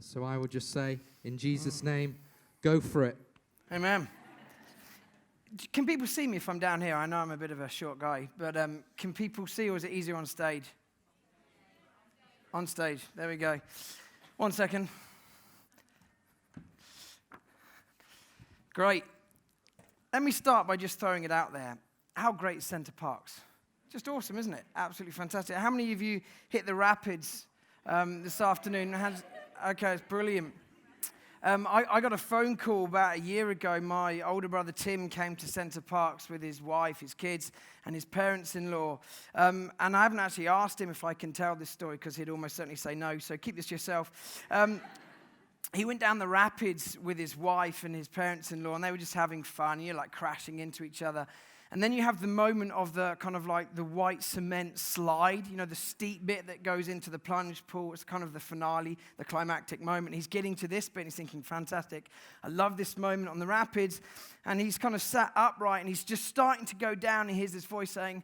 So I will just say, in Jesus' name, go for it. Amen. Can people see me if I'm down here? I know I'm a bit of a short guy, but can people see, or is it easier on stage? On stage. There we go. 1 second. Great. Let me start by just throwing it out there. How great is Center Parcs? Just awesome, isn't it? Absolutely fantastic. How many of you hit the rapids this afternoon? Okay, it's brilliant. I got a phone call about a year ago. My older brother Tim came to Center Parcs with his wife, his kids, and his parents-in-law. And I haven't actually asked him if I can tell this story because he'd almost certainly say no, so keep this to yourself. He went down the rapids with his wife and his parents-in-law, and they were just having fun, like crashing into each other. And then you have the moment of the kind of like the white cement slide, the steep bit that goes into the plunge pool. It's kind of the finale, the climactic moment. He's getting to this bit and he's thinking, fantastic, I love this moment on the rapids. And he's kind of sat upright and he's just starting to go down and he hears this voice saying,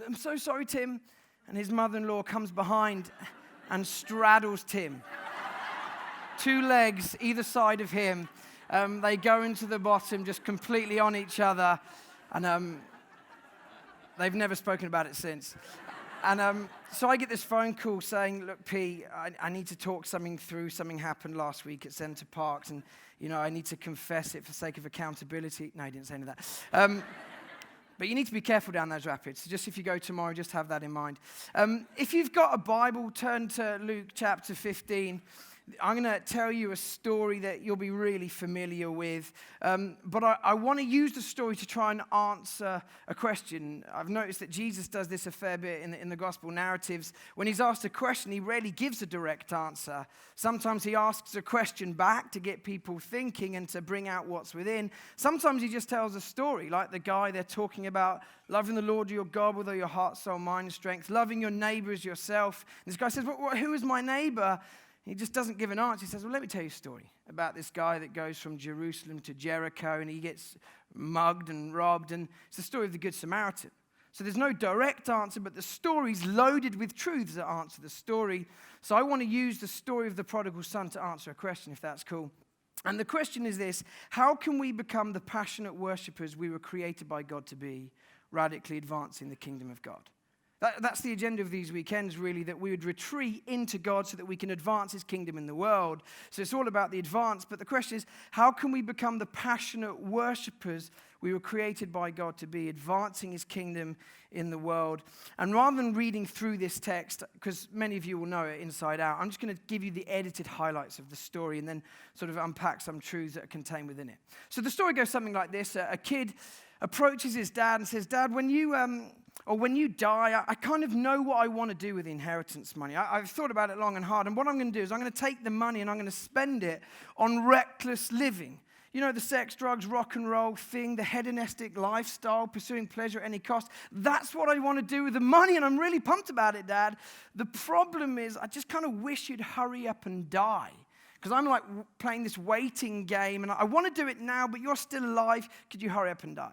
I'm so sorry, Tim. And his mother-in-law comes behind and straddles Tim. 2 legs either side of him. They go into the bottom just completely on each other. And they've never spoken about it since. And so I get this phone call saying, look, P, I need to talk something through. Something happened last week at Center Parcs. And, I need to confess it for sake of accountability. No, he didn't say any of that. But you need to be careful down those rapids. So just if you go tomorrow, just have that in mind. If you've got a Bible, turn to Luke chapter 15. I'm going to tell you a story that you'll be really familiar with, but I want to use the story to try and answer a question. I've noticed that Jesus does this a fair bit in the gospel narratives. When he's asked a question, he rarely gives a direct answer. Sometimes he asks a question back to get people thinking and to bring out what's within. Sometimes he just tells a story, like the guy they're talking about, loving the Lord your God with all your heart, soul, mind, and strength, loving your neighbor as yourself. And this guy says, who is my neighbor? He just doesn't give an answer. He says, well, let me tell you a story about this guy that goes from Jerusalem to Jericho, and he gets mugged and robbed, and it's the story of the Good Samaritan. So there's no direct answer, but the story's loaded with truths that answer the story. So I want to use the story of the prodigal son to answer a question, if that's cool. And the question is this: how can we become the passionate worshipers we were created by God to be, radically advancing the kingdom of God? That's the agenda of these weekends, really, that we would retreat into God so that we can advance his kingdom in the world. So it's all about the advance. But the question is, how can we become the passionate worshipers we were created by God to be, advancing his kingdom in the world? And rather than reading through this text, because many of you will know it inside out, I'm just going to give you the edited highlights of the story and then sort of unpack some truths that are contained within it. So the story goes something like this. A kid approaches his dad and says, Dad, when you die, I kind of know what I want to do with the inheritance money. I've thought about it long and hard, and what I'm going to do is I'm going to take the money and I'm going to spend it on reckless living. The sex, drugs, rock and roll thing, the hedonistic lifestyle, pursuing pleasure at any cost. That's what I want to do with the money, and I'm really pumped about it, Dad. The problem is I just kind of wish you'd hurry up and die. Because I'm like playing this waiting game, and I want to do it now, but you're still alive. Could you hurry up and die?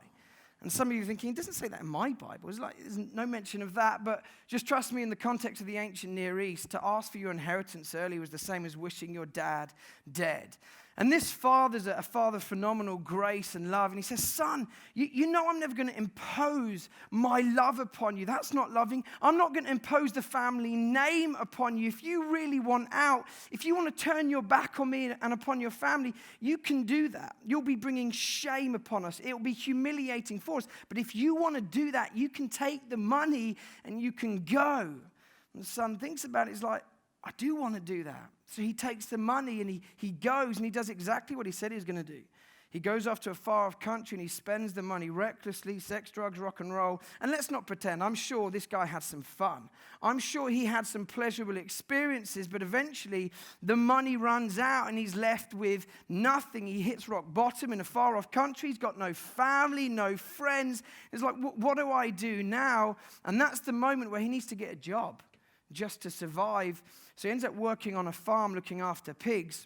And some of you are thinking, it doesn't say that in my Bible. There's no mention of that. But just trust me, in the context of the ancient Near East, to ask for your inheritance early was the same as wishing your dad dead. And this father's a father of phenomenal grace and love. And he says, son, you know I'm never going to impose my love upon you. That's not loving. I'm not going to impose the family name upon you. If you really want out, if you want to turn your back on me and upon your family, you can do that. You'll be bringing shame upon us. It will be humiliating for us. But if you want to do that, you can take the money and you can go. And the son thinks about it. He's like, I do want to do that. So he takes the money and he goes and he does exactly what he said he was going to do. He goes off to a far-off country and he spends the money recklessly, sex, drugs, rock and roll. And let's not pretend, I'm sure this guy had some fun. I'm sure he had some pleasurable experiences, but eventually the money runs out and he's left with nothing. He hits rock bottom in a far-off country. He's got no family, no friends. It's like, what do I do now? And that's the moment where he needs to get a job just to survive. So he ends up working on a farm looking after pigs.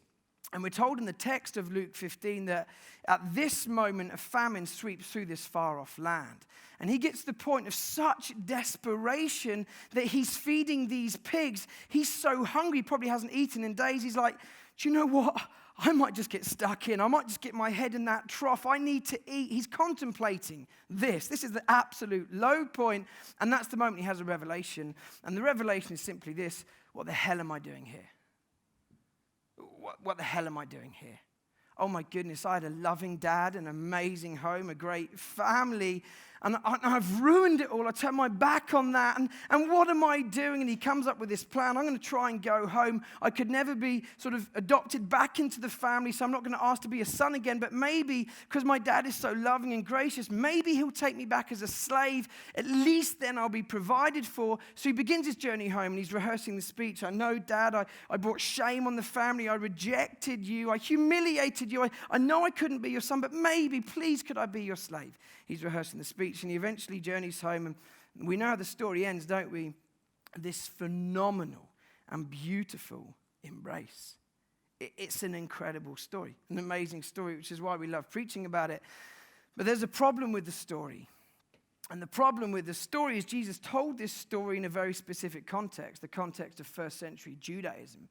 And we're told in the text of Luke 15 that at this moment a famine sweeps through this far-off land. And he gets to the point of such desperation that he's feeding these pigs. He's so hungry, he probably hasn't eaten in days. He's like, do you know what? I might just get stuck in. I might just get my head in that trough. I need to eat. He's contemplating this. This is the absolute low point, and that's the moment he has a revelation. And the revelation is simply this: what the hell am I doing here? What the hell am I doing here? Oh my goodness, I had a loving dad, an amazing home, a great family, and I've ruined it all. I turned my back on that, and what am I doing? And he comes up with this plan. I'm going to try and go home. I could never be sort of adopted back into the family, so I'm not going to ask to be a son again, but maybe, because my dad is so loving and gracious, maybe he'll take me back as a slave. At least then I'll be provided for. So he begins his journey home, and he's rehearsing the speech. I know, Dad, I brought shame on the family. I rejected you. I humiliated you. I know I couldn't be your son, but maybe, please, could I be your slave? He's rehearsing the speech, and he eventually journeys home. And we know how the story ends, don't we? This phenomenal and beautiful embrace. It's an incredible story, an amazing story, which is why we love preaching about it. But there's a problem with the story. And the problem with the story is Jesus told this story in a very specific context, the context of first century Judaism.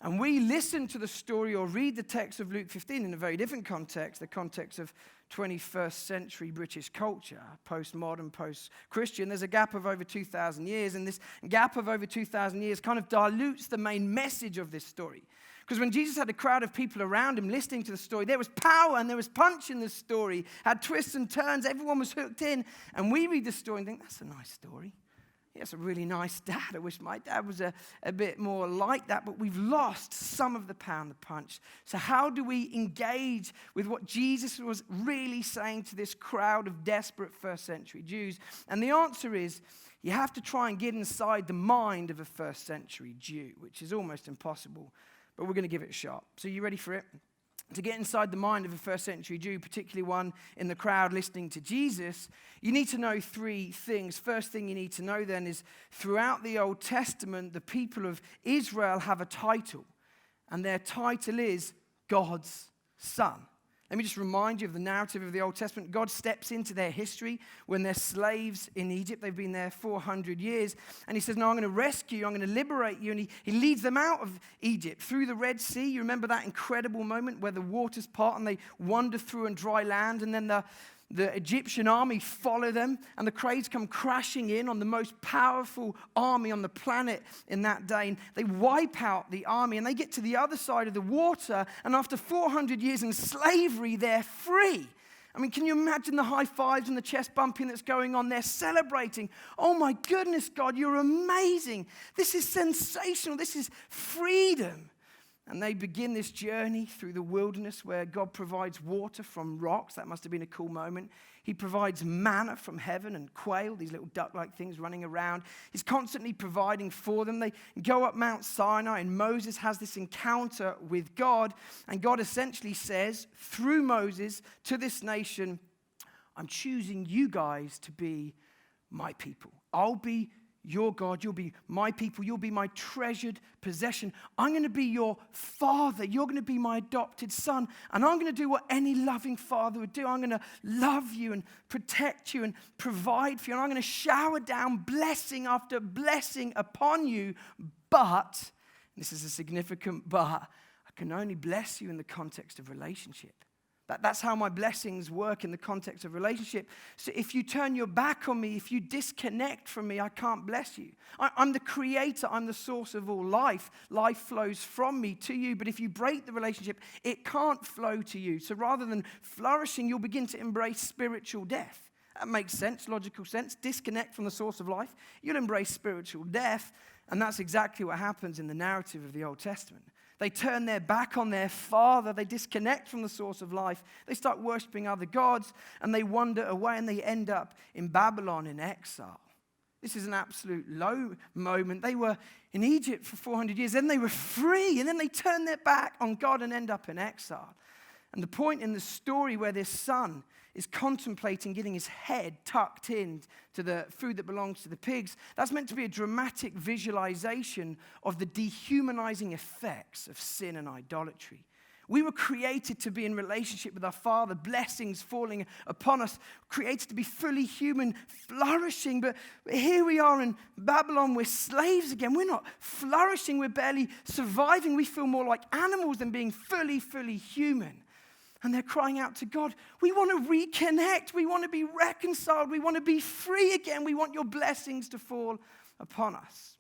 And we listen to the story or read the text of Luke 15 in a very different context, the context of 21st century British culture, postmodern, post-Christian. There's a gap of over 2,000 years, and this gap of over 2,000 years kind of dilutes the main message of this story. Because when Jesus had a crowd of people around him listening to the story, there was power and there was punch in the story, had twists and turns, everyone was hooked in. And we read the story and think, that's a nice story. He has a really nice dad. I wish my dad was a bit more like that, but we've lost some of the power and the punch. So how do we engage with what Jesus was really saying to this crowd of desperate first century Jews? And the answer is, you have to try and get inside the mind of a first century Jew, which is almost impossible, but we're going to give it a shot. So you ready for it? To get inside the mind of a first century Jew, particularly one in the crowd listening to Jesus, you need to know three things. First thing you need to know then is throughout the Old Testament, the people of Israel have a title, and their title is God's Son. Let me just remind you of the narrative of the Old Testament. God steps into their history when they're slaves in Egypt. They've been there 400 years. And he says, no, I'm going to rescue you. I'm going to liberate you. And he leads them out of Egypt through the Red Sea. You remember that incredible moment where the waters part and they wander through on dry land. And then the Egyptian army follow them, and the cranes come crashing in on the most powerful army on the planet in that day. And they wipe out the army, and they get to the other side of the water, and after 400 years in slavery, they're free. I mean, can you imagine the high fives and the chest bumping that's going on? They're celebrating. Oh my goodness, God, you're amazing. This is sensational. This is freedom. And they begin this journey through the wilderness where God provides water from rocks. That must have been a cool moment. He provides manna from heaven and quail, these little duck-like things running around. He's constantly providing for them. They go up Mount Sinai, and Moses has this encounter with God. And God essentially says, through Moses, to this nation, I'm choosing you guys to be my people. I'll be your God, you'll be my people, you'll be my treasured possession. I'm going to be your father, you're going to be my adopted son, and I'm going to do what any loving father would do. I'm going to love you and protect you and provide for you, and I'm going to shower down blessing after blessing upon you, but, this is a significant but, I can only bless you in the context of relationship. That's how my blessings work in the context of relationship. So if you turn your back on me, if you disconnect from me, I can't bless you. I'm the creator. I'm the source of all life. Life flows from me to you. But if you break the relationship, it can't flow to you. So rather than flourishing, you'll begin to embrace spiritual death. That makes sense, logical sense. Disconnect from the source of life. You'll embrace spiritual death. And that's exactly what happens in the narrative of the Old Testament. They turn their back on their father. They disconnect from the source of life. They start worshiping other gods, and they wander away, and they end up in Babylon in exile. This is an absolute low moment. They were in Egypt for 400 years. Then they were free, and then they turn their back on God and end up in exile. And the point in the story where this son is contemplating getting his head tucked in to the food that belongs to the pigs, that's meant to be a dramatic visualization of the dehumanizing effects of sin and idolatry. We were created to be in relationship with our Father, blessings falling upon us, created to be fully human, flourishing. But here we are in Babylon, we're slaves again. We're not flourishing, we're barely surviving. We feel more like animals than being fully human. And they're crying out to God, we want to reconnect, we want to be reconciled, we want to be free again, we want your blessings to fall upon us.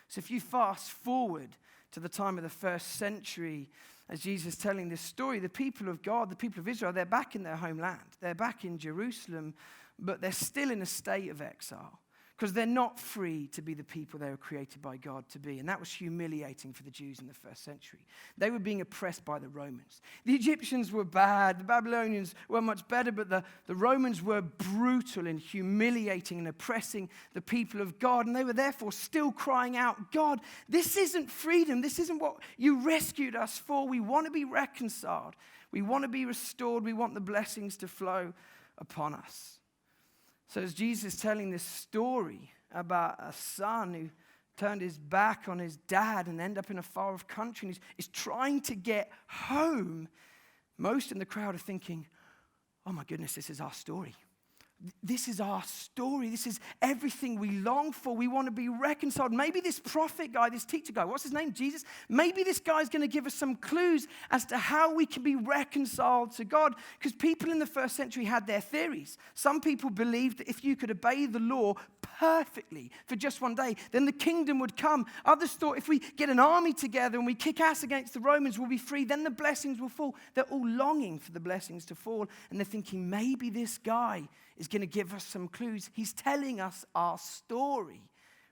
So if you fast forward to the time of the first century, as Jesus is telling this story, the people of God, the people of Israel, they're back in their homeland. They're back in Jerusalem, but they're still in a state of exile because they're not free to be the people they were created by God to be. And that was humiliating for the Jews in the first century. They were being oppressed by the Romans. The Egyptians were bad. The Babylonians were much better, but the Romans were brutal and humiliating and oppressing the people of God. And they were therefore still crying out, God, this isn't freedom. This isn't what you rescued us for. We want to be reconciled. We want to be restored. We want the blessings to flow upon us. So as Jesus is telling this story about a son who turned his back on his dad and ended up in a far-off country and is trying to get home, most in the crowd are thinking, oh my goodness, this is our story. This is our story. This is everything we long for. We want to be reconciled. Maybe this prophet guy, this teacher guy, what's his name? Jesus? Maybe this guy's going to give us some clues as to how we can be reconciled to God. Because people in the first century had their theories. Some people believed that if you could obey the law perfectly for just one day, then the kingdom would come. Others thought if we get an army together and we kick ass against the Romans, we'll be free. Then the blessings will fall. They're all longing for the blessings to fall. And they're thinking, maybe this guy is going to give us some clues. He's telling us our story.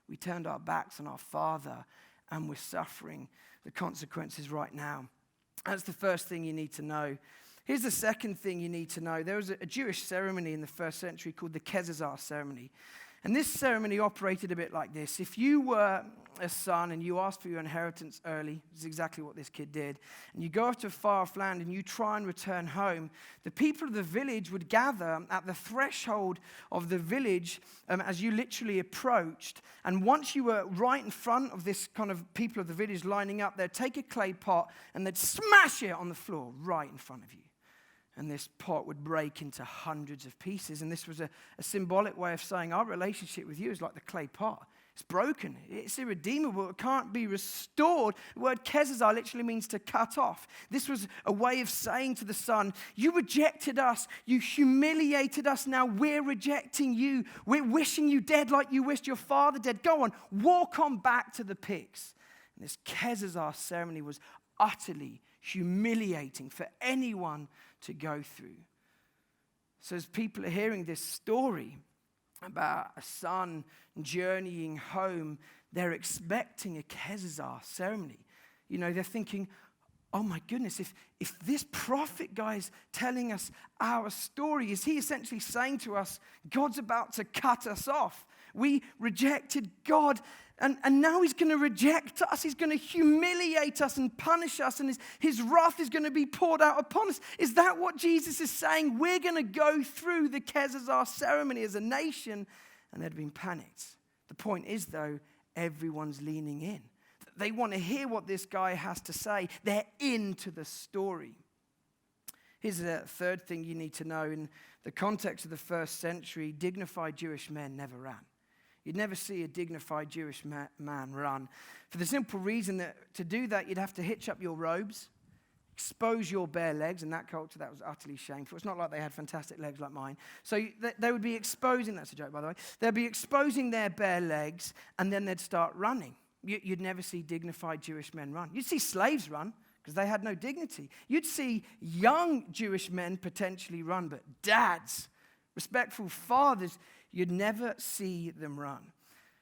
We turned our backs on our Father and we're suffering the consequences right now. That's the first thing you need to know. Here's the second thing you need to know. There was a Jewish ceremony in the first century called the Kezazah ceremony. And this ceremony operated a bit like this. If you were a son and you asked for your inheritance early, this is exactly what this kid did, and you go off to a far-off land and you try and return home, the people of the village would gather at the threshold of the village as you literally approached. And once you were right in front of this kind of people of the village lining up, they'd take a clay pot and they'd smash it on the floor right in front of you. And this pot would break into hundreds of pieces. And this was a symbolic way of saying our relationship with you is like the clay pot. It's broken. It's irredeemable. It can't be restored. The word kezazah literally means to cut off. This was a way of saying to the son, you rejected us. You humiliated us. Now we're rejecting you. We're wishing you dead like you wished your father dead. Go on, walk on back to the pigs. And this kezazah ceremony was utterly humiliating for anyone to go through. So as people are hearing this story about a son journeying home, they're expecting a Kezazah ceremony. You know, they're thinking, oh my goodness, if this prophet guy is telling us our story, is he essentially saying to us, God's about to cut us off? We rejected God, and now he's going to reject us. He's going to humiliate us and punish us, and his wrath is going to be poured out upon us. Is that what Jesus is saying? We're going to go through the Kezazah ceremony as a nation, and they'd been panicked. The point is, though, everyone's leaning in. They want to hear what this guy has to say. They're into the story. Here's a third thing you need to know. In the context of the first century, dignified Jewish men never ran. You'd never see a dignified Jewish man run. For the simple reason that to do that, you'd have to hitch up your robes, expose your bare legs. In that culture, that was utterly shameful. It's not like they had fantastic legs like mine. So they would be exposing, that's a joke, by the way. They'd be exposing their bare legs, and then they'd start running. You'd never see dignified Jewish men run. You'd see slaves run, because they had no dignity. You'd see young Jewish men potentially run, but dads, respectful fathers, you'd never see them run.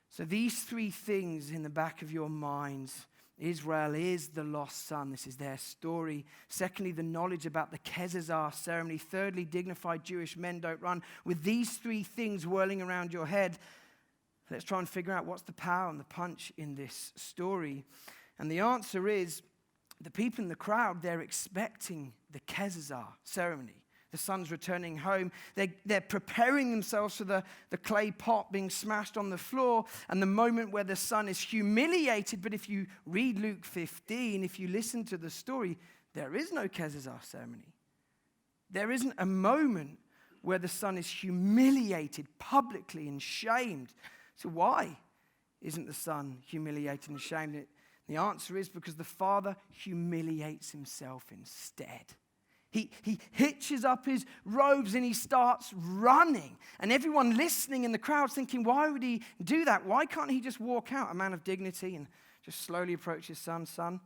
So these three things in the back of your minds: Israel is the lost son. This is their story. Secondly, the knowledge about the Kezazah ceremony. Thirdly, dignified Jewish men don't run. With these three things whirling around your head, let's try and figure out what's the power and the punch in this story. And the answer is, the people in the crowd, they're expecting the Kezazah ceremony. The son's returning home. They're preparing themselves for the clay pot being smashed on the floor and the moment where the son is humiliated. But if you read Luke 15, if you listen to the story, There is no Kezazah ceremony. There isn't a moment where the son is humiliated publicly and shamed. So why isn't the son humiliated and shamed? The answer is because the father humiliates himself instead. He hitches up his robes and he starts running. And everyone listening in the crowd's thinking, why would he do that? Why can't he just walk out, a man of dignity, and just slowly approach his son? Son,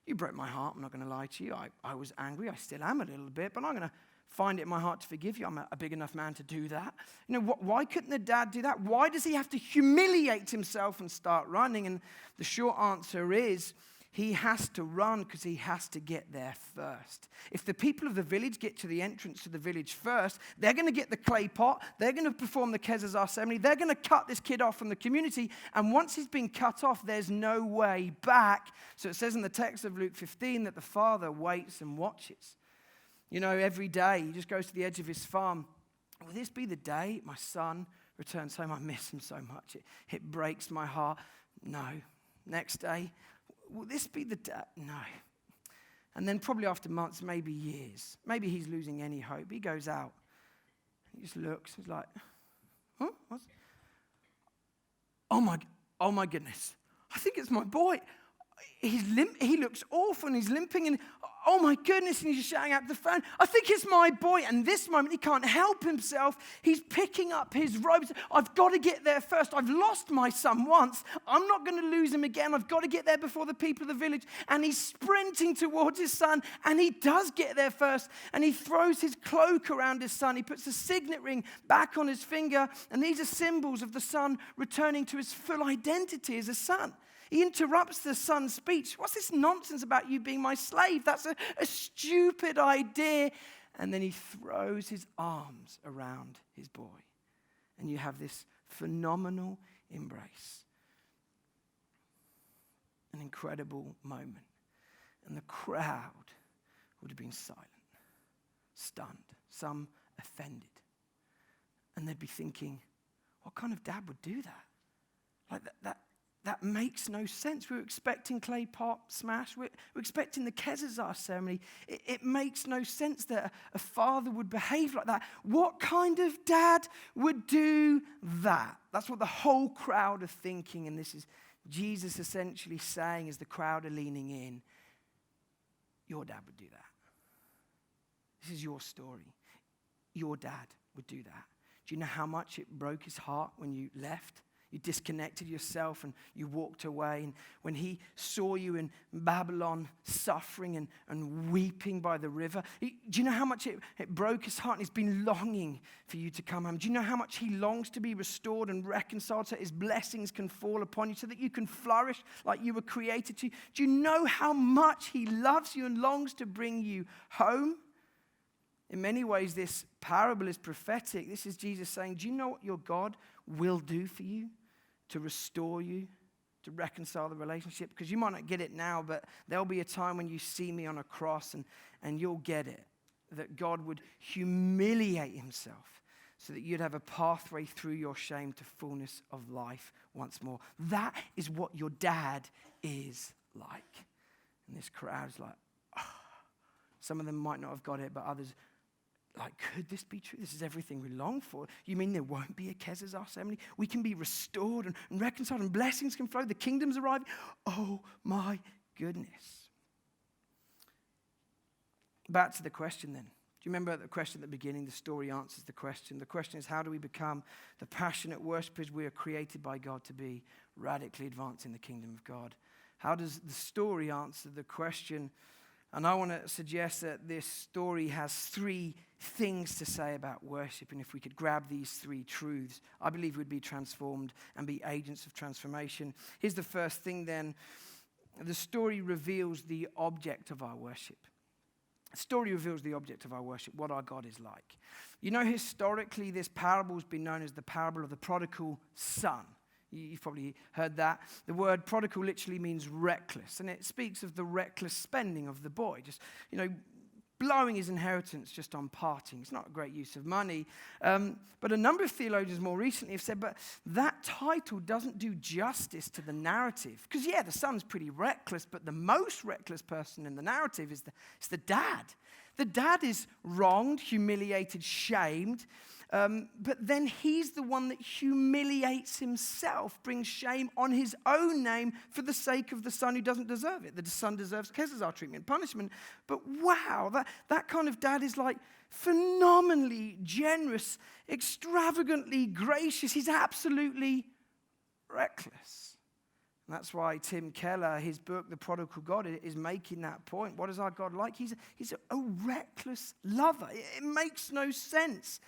you broke my heart, I'm not going to lie to you. I was angry, I still am a little bit, but I'm going to find it in my heart to forgive you. I'm a big enough man to do that. You know, why couldn't the dad do that? Why does he have to humiliate himself and start running? And the short answer is, he has to run because he has to get there first. If the people of the village get to the entrance to the village first, they're going to get the clay pot, they're going to perform the Kezazah ceremony, they're going to cut this kid off from the community, and once he's been cut off, there's no way back. So it says in the text of Luke 15 that the father waits and watches. You know, every day he just goes to the edge of his farm. Will this be the day my son returns home? I miss him so much. It breaks my heart. No. Next day, will this be the day? No. And then probably after months, maybe years, maybe he's losing any hope. He goes out. He just looks. He's like, huh? What's? Oh my goodness. I think it's my boy. He looks awful and he's limping and oh my goodness, and he's shouting out the phone, I think it's my boy. And this moment he can't help himself. He's picking up his robes. I've got to get there first. I've lost my son once. I'm not going to lose him again. I've got to get there before the people of the village. And he's sprinting towards his son, and he does get there first. And he throws his cloak around his son. He puts a signet ring back on his finger, and these are symbols of the son returning to his full identity as a son. He interrupts the son's speech. What's this nonsense about you being my slave? That's a stupid idea. And then he throws his arms around his boy. And you have this phenomenal embrace. An incredible moment. And the crowd would have been silent, stunned, some offended. And they'd be thinking, what kind of dad would do that? Like that makes no sense. We were expecting clay pot smash. We're expecting the Kezazah ceremony. It makes no sense that a father would behave like that. What kind of dad would do that? That's what the whole crowd are thinking. And this is Jesus essentially saying, as the crowd are leaning in, your dad would do that. This is your story. Your dad would do that. Do you know how much it broke his heart when you left? You disconnected yourself and you walked away. And when he saw you in Babylon suffering and weeping by the river, do you know how much it broke his heart? And he's been longing for you to come home. Do you know how much he longs to be restored and reconciled so his blessings can fall upon you, so that you can flourish like you were created to? Do you know how much he loves you and longs to bring you home? In many ways, this parable is prophetic. This is Jesus saying, do you know what your God will do for you? To restore you, to reconcile the relationship. Because you might not get it now, but there'll be a time when you see me on a cross and you'll get it. That God would humiliate himself so that you'd have a pathway through your shame to fullness of life once more. That is what your dad is like. And this crowd's like, oh. Some of them might not have got it, but others, like, could this be true? This is everything we long for. You mean there won't be a Kezazah ceremony? We can be restored and reconciled and blessings can flow. The kingdom's arriving. Oh my goodness. Back to the question then. Do you remember the question at the beginning? The story answers the question. The question is, how do we become the passionate worshipers we are created by God to be, radically advancing the kingdom of God? How does the story answer the question? And I want to suggest that this story has three things to say about worship. And if we could grab these three truths, I believe we'd be transformed and be agents of transformation. Here's the first thing then. The story reveals the object of our worship. The story reveals the object of our worship, what our God is like. You know, historically, this parable has been known as the parable of the prodigal son. You've probably heard that. The word prodigal literally means reckless, and it speaks of the reckless spending of the boy. Just, blowing his inheritance just on partying. It's not a great use of money. But a number of theologians more recently have said, but that title doesn't do justice to the narrative. Because, yeah, the son's pretty reckless, but the most reckless person in the narrative is the dad. The dad is wronged, humiliated, shamed, but then he's the one that humiliates himself, brings shame on his own name for the sake of the son who doesn't deserve it. The son deserves Kesar's treatment, punishment. But wow, that kind of dad is like phenomenally generous, extravagantly gracious. He's absolutely reckless. And that's why Tim Keller, his book, The Prodigal God, is making that point. What is our God like? He's a reckless lover. It makes no sense.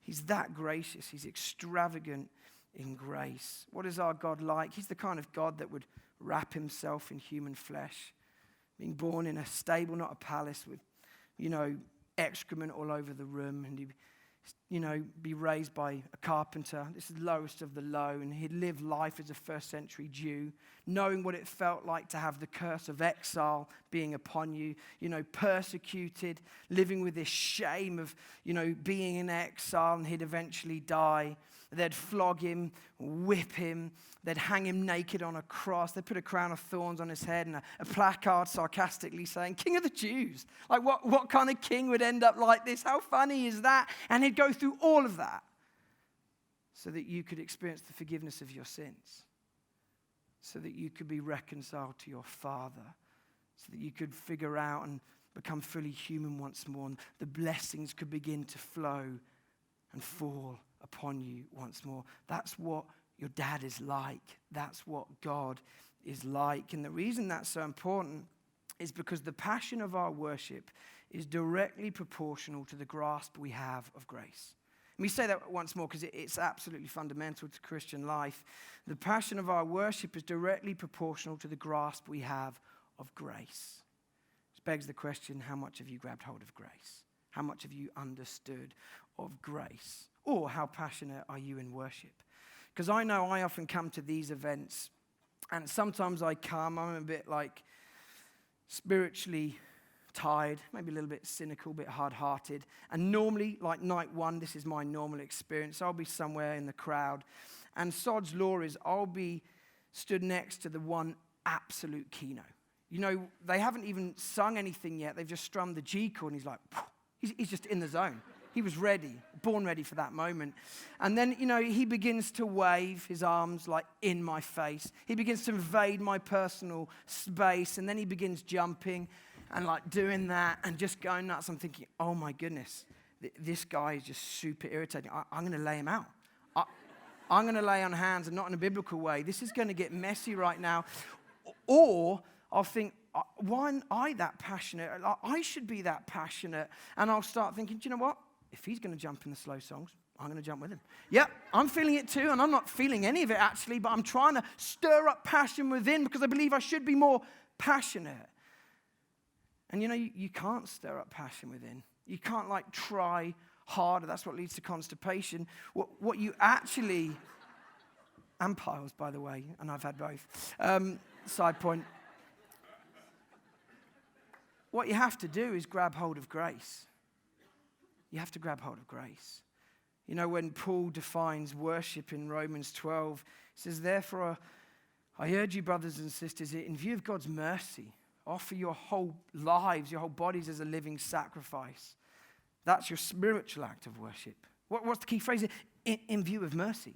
He's that gracious. He's extravagant in grace. What is our God like? He's the kind of God that would wrap himself in human flesh, being born in a stable, not a palace, with, excrement all over the room, and he'd, be raised by a carpenter. This is the lowest of the low, and he'd live life as a first century Jew, knowing what it felt like to have the curse of exile being upon you, persecuted, living with this shame of, being in exile, and he'd eventually die. They'd flog him, whip him, they'd hang him naked on a cross, they'd put a crown of thorns on his head and a placard sarcastically saying, King of the Jews. Like, what kind of king would end up like this? How funny is that? And he'd go through all of that so that you could experience the forgiveness of your sins, so that you could be reconciled to your Father, so that you could figure out and become fully human once more, and the blessings could begin to flow and fall upon you once more. That's what your dad is like. That's what God is like. And the reason that's so important is because the passion of our worship is directly proportional to the grasp we have of grace. Let me say that once more because it's absolutely fundamental to Christian life. The passion of our worship is directly proportional to the grasp we have of grace. Which begs the question, how much have you grabbed hold of grace? How much have you understood of grace? Or how passionate are you in worship? Because I know I often come to these events, and sometimes I'm a bit like spiritually tired, maybe a little bit cynical, a bit hard-hearted. And normally, like night one, this is my normal experience. I'll be somewhere in the crowd, and sod's law is I'll be stood next to the one absolute keynote. They haven't even sung anything yet. They've just strummed the G chord, and he's like, he's just in the zone. He was ready, born ready for that moment. And then, he begins to wave his arms like in my face. He begins to invade my personal space. And then he begins jumping and like doing that and just going nuts. I'm thinking, oh my goodness, this guy is just super irritating. I'm going to lay him out. I'm going to lay on hands, and not in a biblical way. This is going to get messy right now. Or I'll think, why aren't I that passionate? I should be that passionate. And I'll start thinking, do you know what? If he's going to jump in the slow songs, I'm going to jump with him. Yep, I'm feeling it too, and I'm not feeling any of it actually, but I'm trying to stir up passion within because I believe I should be more passionate. And you can't stir up passion within. You can't try harder. That's what leads to constipation. What you actually, and piles, by the way, and I've had both. Side point. What you have to do is grab hold of grace. You have to grab hold of grace. When Paul defines worship in Romans 12, he says, therefore, I urge you, brothers and sisters, in view of God's mercy, offer your whole lives, your whole bodies as a living sacrifice. That's your spiritual act of worship. What's the key phrase? In view of mercy.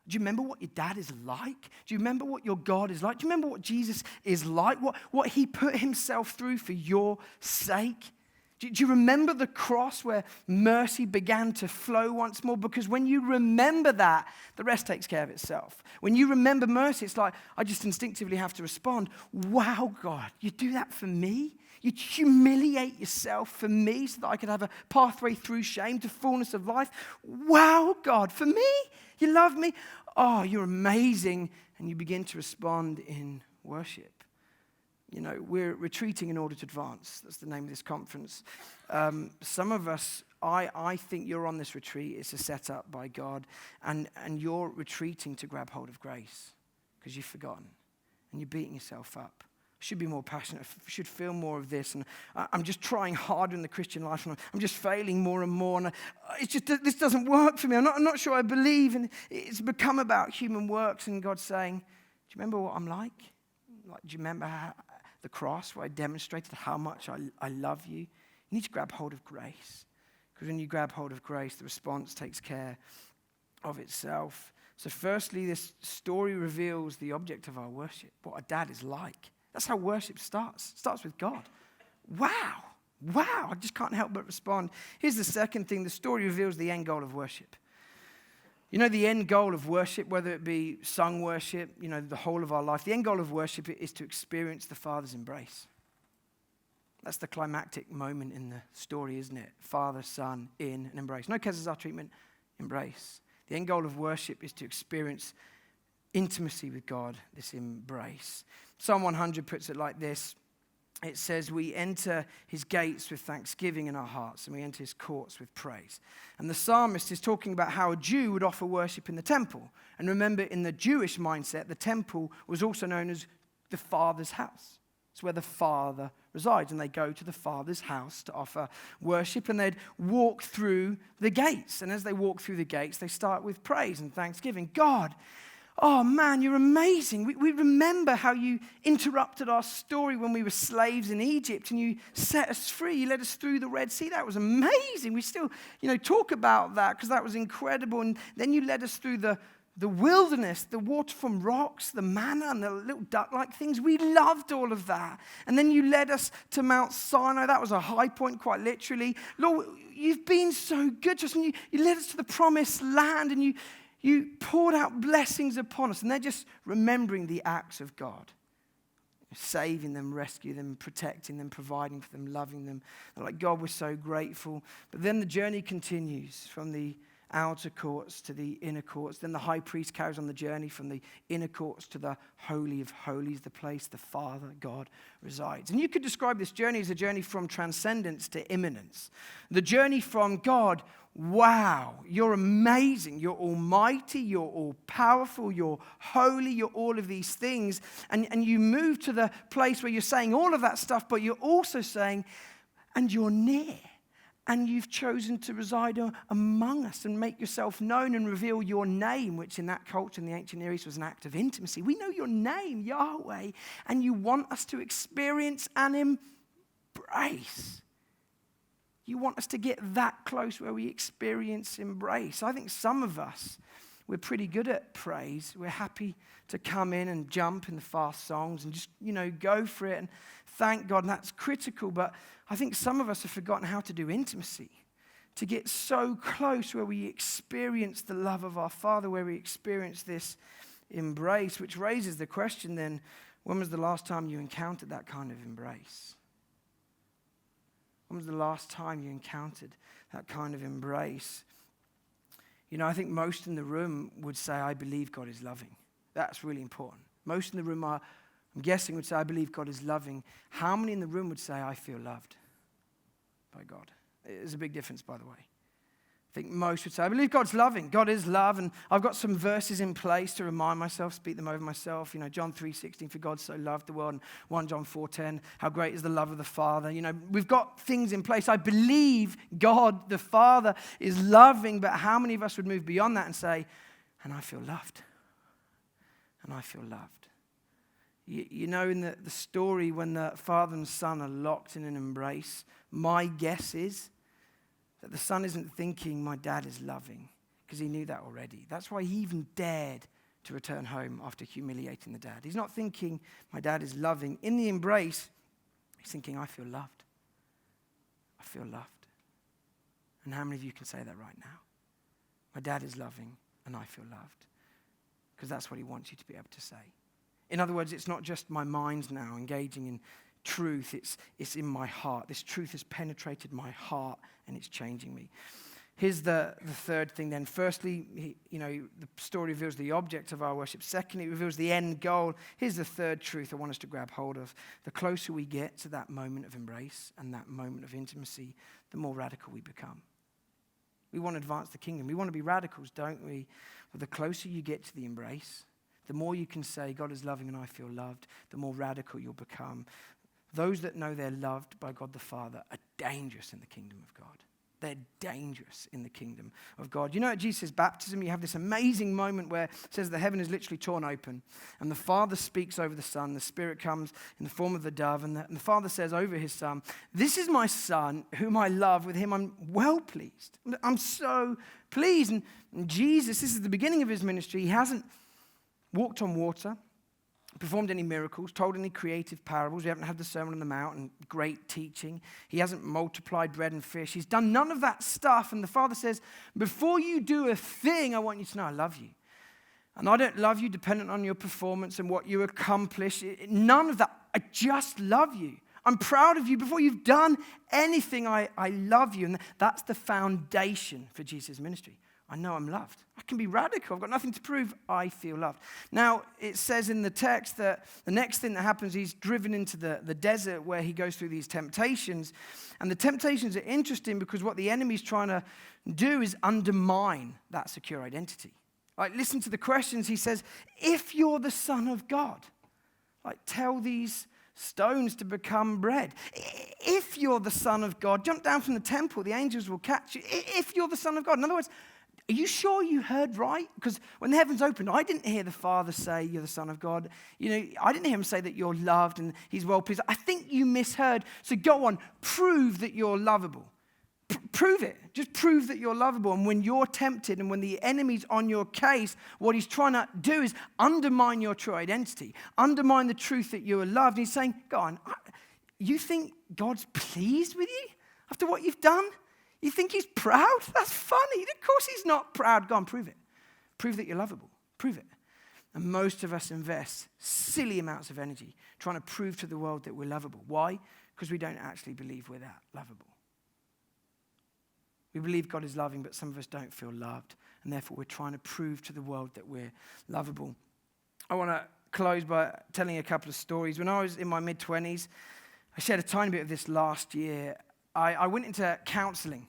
Do you remember what your dad is like? Do you remember what your God is like? Do you remember what Jesus is like? What he put himself through for your sake? Do you remember the cross where mercy began to flow once more? Because when you remember that, the rest takes care of itself. When you remember mercy, it's like, I just instinctively have to respond, wow, God, you do that for me? You humiliate yourself for me so that I could have a pathway through shame to fullness of life? Wow, God, for me? You love me? Oh, you're amazing. And you begin to respond in worship. We're retreating in order to advance. That's the name of this conference. Some of us, I think you're on this retreat. It's a setup by God. And you're retreating to grab hold of grace because you've forgotten. And you're beating yourself up. should be more passionate, should feel more of this, and I'm just trying harder in the Christian life, and I'm just failing more and more, and it's just, this doesn't work for me. I'm not sure I believe, and it's become about human works, and God's saying, do you remember what I'm like? Do you remember the cross where I demonstrated how much I love you? You need to grab hold of grace, because when you grab hold of grace, the response takes care of itself. So firstly, this story reveals the object of our worship, what a dad is like. That's how worship starts. It starts with God. Wow. I just can't help but respond. Here's the second thing. The story reveals the end goal of worship. You know, the end goal of worship, whether it be sung worship, you know, the whole of our life, the end goal of worship is to experience the Father's embrace. That's the climactic moment in the story, isn't it? Father, Son, in, and embrace. No Kesazar treatment, embrace. The end goal of worship is to experience intimacy with God, this embrace. Psalm 100 puts it like this. It says, we enter his gates with thanksgiving in our hearts, and we enter his courts with praise. And the psalmist is talking about how a Jew would offer worship in the temple. And remember, in the Jewish mindset, the temple was also known as the Father's house. It's where the Father resides, and they go to the Father's house to offer worship, and they'd walk through the gates. And as they walk through the gates, they start with praise and thanksgiving. God, oh man, you're amazing. We remember how you interrupted our story when we were slaves in Egypt, and you set us free. You led us through the Red Sea. That was amazing. We still, talk about that because that was incredible. And then you led us through the wilderness, the water from rocks, the manna, and the little duck-like things. We loved all of that. And then you led us to Mount Sinai. That was a high point, quite literally. Lord, you've been so good to us. And you led us to the promised land, and you poured out blessings upon us. And they're just remembering the acts of God. Saving them, rescuing them, protecting them, providing for them, loving them. They're like, God, we're so grateful. But then the journey continues from the outer courts to the inner courts. Then the high priest carries on the journey from the inner courts to the Holy of Holies, the place the Father, God, resides. And you could describe this journey as a journey from transcendence to immanence. The journey from God, wow, you're amazing, you're almighty, you're all powerful, you're holy, you're all of these things. And you move to the place where you're saying all of that stuff, but you're also saying, and you're near. And you've chosen to reside among us and make yourself known and reveal your name, which in that culture in the ancient Near East was an act of intimacy. We know your name, Yahweh, and you want us to experience and embrace. You want us to get that close where we experience embrace. I think some of us, we're pretty good at praise. We're happy to come in and jump in the fast songs and just, go for it and thank God, and that's critical. But I think some of us have forgotten how to do intimacy, to get so close where we experience the love of our Father, where we experience this embrace, which raises the question then, when was the last time you encountered that kind of embrace? When was the last time you encountered that kind of embrace? I think most in the room would say, I believe God is loving. That's really important. Most in the room I'm guessing would say, I believe God is loving. How many in the room would say, I feel loved by God? There's a big difference, by the way. I think most would say, I believe God's loving. God is love, and I've got some verses in place to remind myself, speak them over myself. John 3:16, for God so loved the world, and 1 John 4:10, how great is the love of the Father. We've got things in place. I believe God, the Father, is loving, but how many of us would move beyond that and say, and I feel loved, and I feel loved. In the story when the Father and Son are locked in an embrace, my guess is that the Son isn't thinking, my dad is loving, because he knew that already. That's why he even dared to return home after humiliating the dad. He's not thinking, my dad is loving. In the embrace, he's thinking, I feel loved. I feel loved. And how many of you can say that right now? My dad is loving, and I feel loved. Because that's what he wants you to be able to say. In other words, it's not just my mind now engaging in truth, it's in my heart. This truth has penetrated my heart and it's changing me. Here's the third thing then. Firstly, the story reveals the object of our worship. Secondly, it reveals the end goal. Here's the third truth I want us to grab hold of. The closer we get to that moment of embrace and that moment of intimacy, the more radical we become. We want to advance the kingdom. We want to be radicals, don't we? But the closer you get to the embrace, the more you can say, God is loving and I feel loved, the more radical you'll become. Those that know they're loved by God the Father are dangerous in the kingdom of God. They're dangerous in the kingdom of God. You know, at Jesus' baptism, you have this amazing moment where it says the heaven is literally torn open, and the Father speaks over the Son. The Spirit comes in the form of the dove, and the Father says over his Son, "This is my Son, whom I love. With him I'm well pleased." I'm so pleased. And Jesus, this is the beginning of his ministry. He hasn't walked on water, performed any miracles, told any creative parables. We haven't had the Sermon on the Mount and great teaching. He hasn't multiplied bread and fish. He's done none of that stuff. And the Father says, before you do a thing, I want you to know I love you. And I don't love you dependent on your performance and what you accomplish. None of that. I just love you. I'm proud of you. Before you've done anything, I love you. And that's the foundation for Jesus' ministry. I know I'm loved. I can be radical. I've got nothing to prove. I feel loved. Now, it says in the text that the next thing that happens, he's driven into the desert where he goes through these temptations. And the temptations are interesting because what the enemy's trying to do is undermine that secure identity. Like, listen to the questions. He says, if you're the Son of God, like, tell these stones to become bread. If you're the Son of God, jump down from the temple. The angels will catch you. If you're the Son of God. In other words, are you sure you heard right? Because when the heavens opened, I didn't hear the Father say you're the Son of God. You know, I didn't hear him say that you're loved and he's well pleased. I think you misheard. So go on, prove that you're lovable. Prove it. Just prove that you're lovable. And when you're tempted and when the enemy's on your case, what he's trying to do is undermine your true identity, undermine the truth that you are loved. And he's saying, go on, you think God's pleased with you after what you've done? You think he's proud? That's funny. Of course he's not proud. Go on, prove it. Prove that you're lovable. Prove it. And most of us invest silly amounts of energy trying to prove to the world that we're lovable. Why? Because we don't actually believe we're that lovable. We believe God is loving, but some of us don't feel loved. And therefore, we're trying to prove to the world that we're lovable. I want to close by telling a couple of stories. When I was in my mid-20s, I shared a tiny bit of this last year. I went into counseling.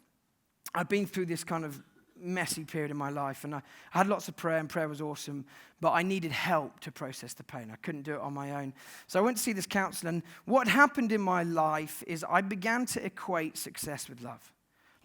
I've been through this kind of messy period in my life, and I had lots of prayer, and prayer was awesome, but I needed help to process the pain. I couldn't do it on my own. So I went to see this counselor, and what happened in my life is I began to equate success with love.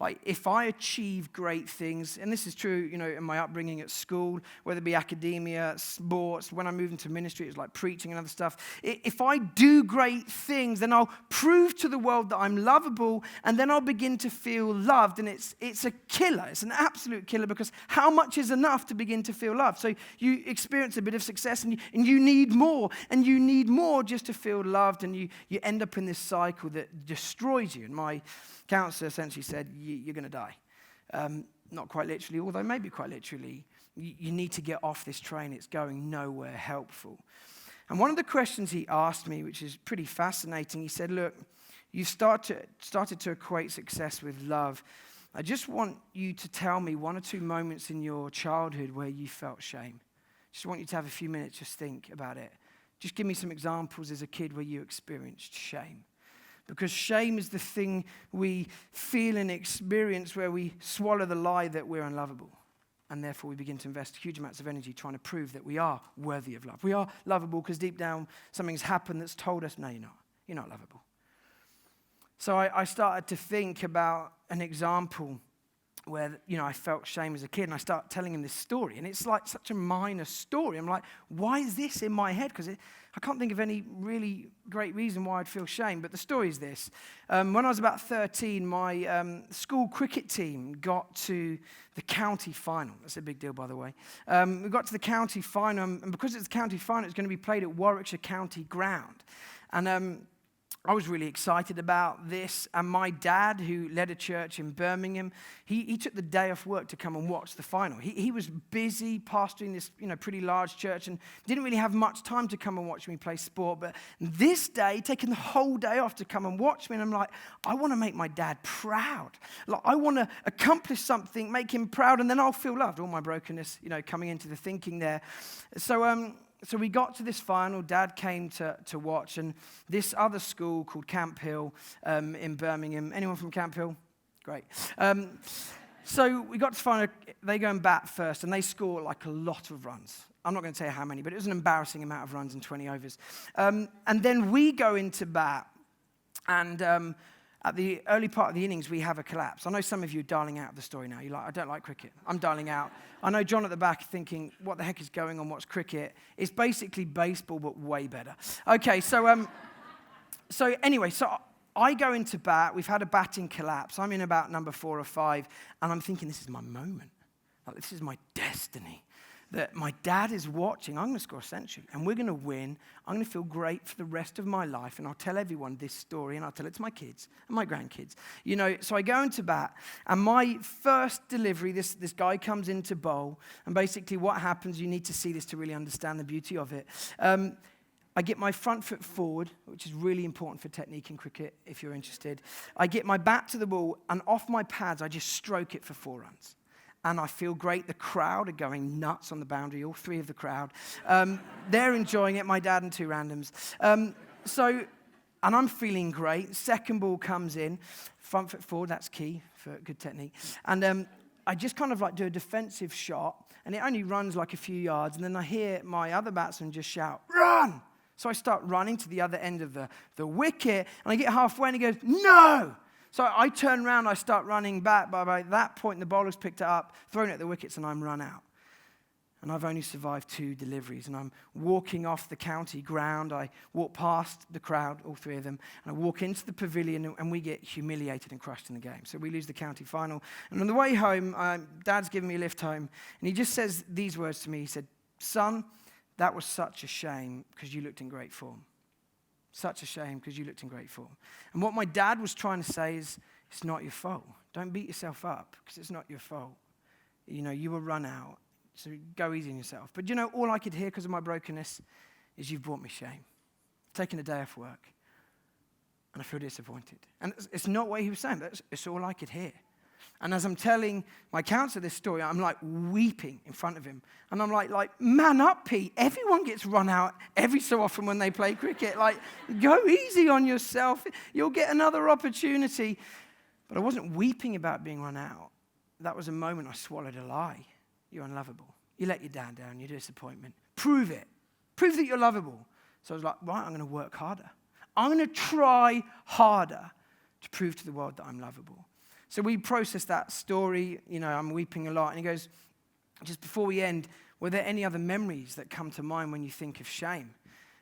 Like, if I achieve great things, and this is true, you know, in my upbringing at school, whether it be academia, sports, when I moved into ministry, it was like preaching and other stuff. If I do great things, then I'll prove to the world that I'm lovable, and then I'll begin to feel loved. And it's a killer. It's an absolute killer, because how much is enough to begin to feel loved? So you experience a bit of success, and you need more, and you need more just to feel loved, and you end up in this cycle that destroys you. And my counselor essentially said, you're going to die. Not quite literally, although maybe quite literally. You need to get off this train. It's going nowhere helpful. And one of the questions he asked me, which is pretty fascinating, he said, look, you've started to equate success with love. I just want you to tell me one or two moments in your childhood where you felt shame. Just want you to have a few minutes, just think about it. Just give me some examples as a kid where you experienced shame. Because shame is the thing we feel and experience where we swallow the lie that we're unlovable. And therefore we begin to invest huge amounts of energy trying to prove that we are worthy of love. We are lovable because deep down something's happened that's told us, no, you're not. You're not lovable. So I started to think about an example where, you know, I felt shame as a kid, and I start telling him this story, and it's like such a minor story. I'm like, why is this in my head? Because I can't think of any really great reason why I'd feel shame, but the story is this. When I was about 13, my school cricket team got to the county final. That's a big deal, by the way. We got to the county final, and because it's the county final, it's going to be played at Warwickshire County Ground. And I was really excited about this, and my dad, who led a church in Birmingham, he took the day off work to come and watch the final. He was busy pastoring this, you know, pretty large church, and didn't really have much time to come and watch me play sport. But this day, taking the whole day off to come and watch me, and I'm like, I want to make my dad proud. Like, I want to accomplish something, make him proud, and then I'll feel loved. All my brokenness, you know, coming into the thinking there. So we got to this final. Dad came to watch, and this other school called Camp Hill in Birmingham. Anyone from Camp Hill? Great. So we got to find they go and bat first, and they score like a lot of runs. I'm not going to tell you how many, but it was an embarrassing amount of runs in 20 overs. And then we go into bat, and at the early part of the innings, we have a collapse. I know some of you are dialing out of the story now. You're like, I don't like cricket. I'm dialing out. I know John at the back thinking, what the heck is going on? What's cricket? It's basically baseball, but way better. Okay, so anyway, I go into bat. We've had a batting collapse. I'm in about number 4 or 5, and I'm thinking, this is my moment. Like, this is my destiny. That my dad is watching. I'm going to score a century, and we're going to win. I'm going to feel great for the rest of my life, and I'll tell everyone this story, and I'll tell it to my kids and my grandkids. You know, so I go into bat, and my first delivery, this guy comes in to bowl, and basically what happens, you need to see this to really understand the beauty of it. I get my front foot forward, which is really important for technique in cricket, if you're interested. I get my bat to the ball, and off my pads, I just stroke it for 4 runs. And I feel great. The crowd are going nuts on the boundary, all 3 of the crowd. They're enjoying it, my dad and 2 randoms. And I'm feeling great. Second ball comes in, front foot forward, that's key for good technique. And I just kind of like do a defensive shot, and it only runs like a few yards, and then I hear my other batsman just shout, "Run!" So I start running to the other end of the wicket, and I get halfway, and he goes, "No!" So I turn around, I start running back. By that point, the bowler's picked it up, thrown it at the wickets, and I'm run out. And I've only survived 2 deliveries. And I'm walking off the county ground. I walk past the crowd, all 3 of them, and I walk into the pavilion, and we get humiliated and crushed in the game. So we lose the county final. And on the way home, Dad's giving me a lift home, and he just says these words to me. He said, "Son, that was such a shame because you looked in great form. Such a shame because you looked in great form." And what my dad was trying to say is, it's not your fault. Don't beat yourself up because it's not your fault. You know, you were run out, so go easy on yourself. But you know, all I could hear because of my brokenness is, you've brought me shame. Taking a day off work, and I feel disappointed. And it's not what he was saying, but it's all I could hear. And as I'm telling my counselor this story, I'm like weeping in front of him. And I'm like, man up, Pete. Everyone gets run out every so often when they play cricket. Like, go easy on yourself. You'll get another opportunity. But I wasn't weeping about being run out. That was a moment I swallowed a lie. You're unlovable. You let your dad down. You're a disappointment. Prove it. Prove that you're lovable. So I was like, right, I'm going to work harder. I'm going to try harder to prove to the world that I'm lovable. So we processed that story. You know, I'm weeping a lot. And he goes, just before we end, were there any other memories that come to mind when you think of shame?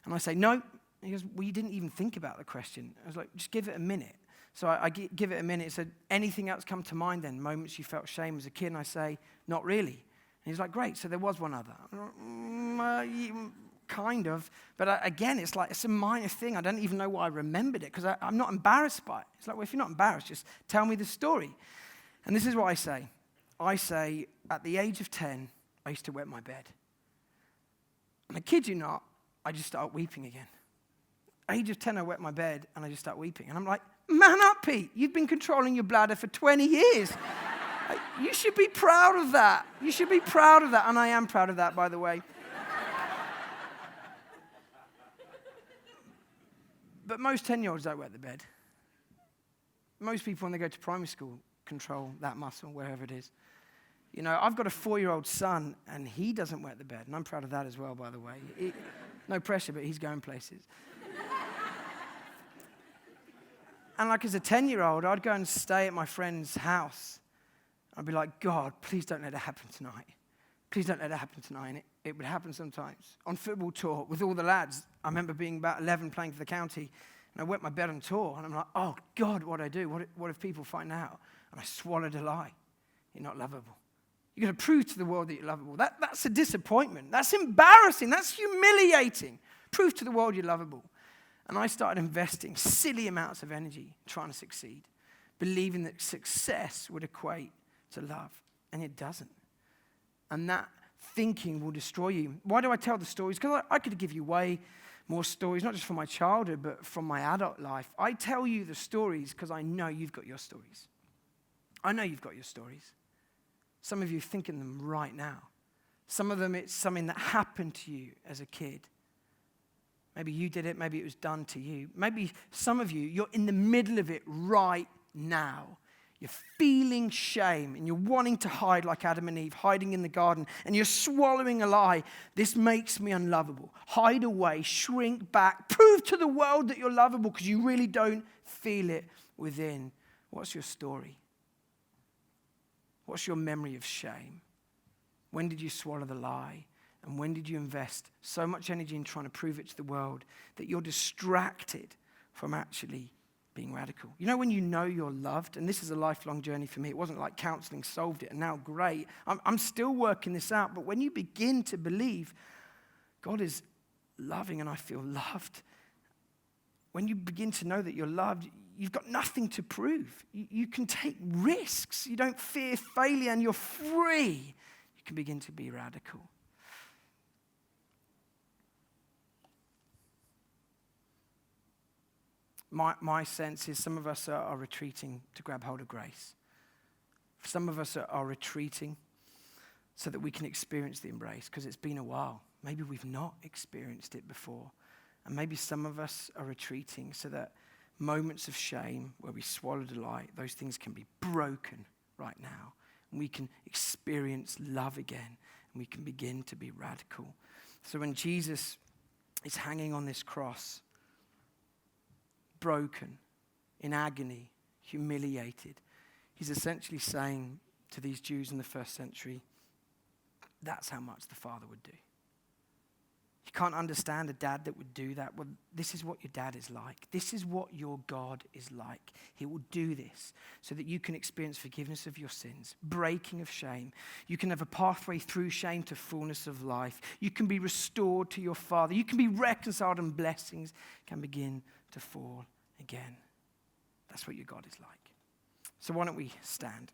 And I say, no. He goes, well, you didn't even think about the question. I was like, just give it a minute. So I give it a minute. He said, anything else come to mind then? Moments you felt shame as a kid? And I say, not really. And he's like, great. So there was one other. I'm like, kind of. But again, it's like, it's a minor thing. I don't even know why I remembered it because I'm not embarrassed by it. It's like, well, if you're not embarrassed, just tell me the story. And this is what I say. I say, at the age of 10, I used to wet my bed. And I kid you not, I just start weeping again. Age of 10, I wet my bed, and I just start weeping. And I'm like, man up, Pete. You've been controlling your bladder for 20 years. You should be proud of that. You should be proud of that. And I am proud of that, by the way. But most 10-year-olds don't wet the bed. Most people, when they go to primary school, control that muscle, wherever it is. You know, I've got a 4-year-old son, and he doesn't wet the bed. And I'm proud of that as well, by the way. No pressure, but he's going places. And like as a 10-year-old, I'd go and stay at my friend's house. I'd be like, God, please don't let it happen tonight. Please don't let it happen tonight. And it would happen sometimes. On football tour with all the lads, I remember being about 11 playing for the county, and I wet my bed on tour, and I'm like, oh, God, what do I do? What if people find out? And I swallowed a lie. You're not lovable. You're going to prove to the world that you're lovable. That's a disappointment. That's embarrassing. That's humiliating. Prove to the world you're lovable. And I started investing silly amounts of energy trying to succeed, believing that success would equate to love, and it doesn't. And that thinking will destroy you. Why do I tell the stories? Because I could give you way more stories, not just from my childhood, but from my adult life. I tell you the stories because I know you've got your stories. I know you've got your stories. Some of you are thinking them right now. Some of them, it's something that happened to you as a kid. Maybe you did it, maybe it was done to you. Maybe some of you, you're in the middle of it right now. You're feeling shame and you're wanting to hide like Adam and Eve, hiding in the garden, and you're swallowing a lie. This makes me unlovable. Hide away, shrink back, prove to the world that you're lovable because you really don't feel it within. What's your story? What's your memory of shame? When did you swallow the lie? And when did you invest so much energy in trying to prove it to the world that you're distracted from actually being radical? You know when you know you're loved, and this is a lifelong journey for me. It wasn't like counseling solved it, and now great. I'm still working this out, but when you begin to believe God is loving and I feel loved, when you begin to know that you're loved, you've got nothing to prove. You can take risks. You don't fear failure, and you're free. You can begin to be radical. My sense is some of us are retreating to grab hold of grace. Some of us are retreating so that we can experience the embrace because it's been a while. Maybe we've not experienced it before. And maybe some of us are retreating so that moments of shame where we swallowed a lie, those things can be broken right now. And we can experience love again. And we can begin to be radical. So when Jesus is hanging on this cross, broken, in agony, humiliated, he's essentially saying to these Jews in the first century, that's how much the Father would do. You can't understand a dad that would do that. Well, this is what your dad is like. This is what your God is like. He will do this so that you can experience forgiveness of your sins, breaking of shame. You can have a pathway through shame to fullness of life. You can be restored to your Father. You can be reconciled, and blessings can begin to fall again. That's what your God is like. So why don't we stand?